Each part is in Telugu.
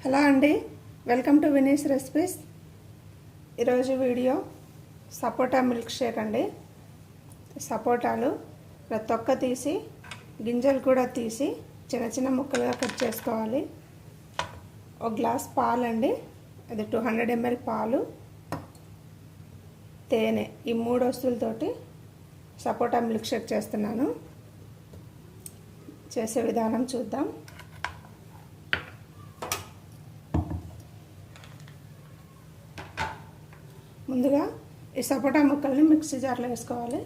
హలో అండి, వెల్కమ్ టు వినీస్ రెసిపీస్. ఈరోజు వీడియో సపోటా మిల్క్ షేక్ అండి. సపోటాలు తొక్క తీసి గింజలు కూడా తీసి చిన్న చిన్న ముక్కలుగా కట్ చేసుకోవాలి. ఒక గ్లాస్ పాలండి, అది 200 ml పాలు, తేనె, ఈ 3 వస్తువులతోటి సపోటా మిల్క్ షేక్ చేస్తున్నాను. చేసే విధానం చూద్దాం. ముందుగా ఈ సపోటా ముక్కల్ని మిక్సీ జార్లో వేసుకోవాలి.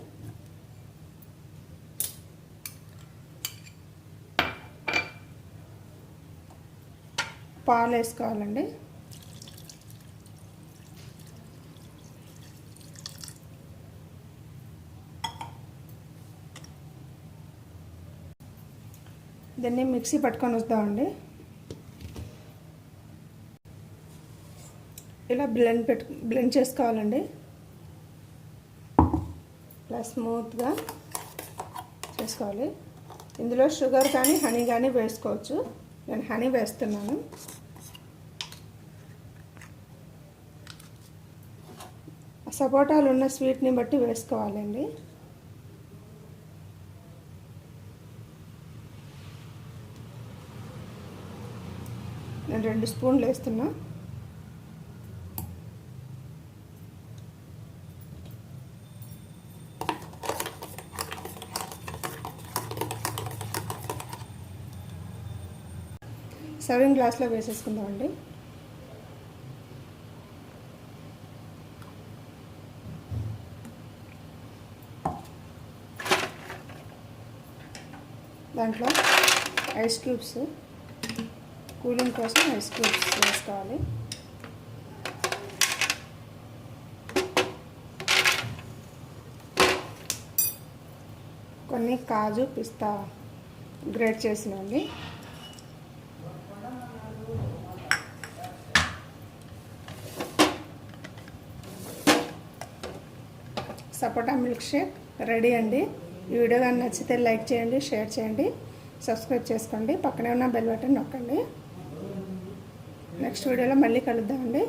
పాలు వేసుకోవాలండి. దీన్ని మిక్సీ పట్టుకొని వద్దామండి. ఇలా బ్లెండ్ చేసుకోవాలండి. ఇలా స్మూత్గా చేసుకోవాలి. ఇందులో షుగర్ కానీ హనీ కానీ వేసుకోవచ్చు. నేను హనీ వేస్తున్నాను. సపోటాలు ఉన్న స్వీట్ని బట్టి వేసుకోవాలండి. నేను 2 స్పూన్లు వేస్తున్నా. సర్వింగ్ గ్లాస్లో వేసేసుకుందామండి. దాంట్లో ఐస్ క్యూబ్స్, కూలింగ్ కోసం ఐస్ క్యూబ్స్ వేసుకోవాలి. కొన్ని కాజు, పిస్తా గ్రేట్ చేసినండి. సపోటా మిల్క్ షేక్ రెడీ అండి. ఈ వీడియో కానీ నచ్చితే లైక్ చేయండి, షేర్ చేయండి, సబ్స్క్రైబ్ చేసుకోండి, పక్కనే ఉన్న బెల్ బటన్ నొక్కండి. నెక్స్ట్ వీడియోలో మళ్ళీ కలుద్దామండి.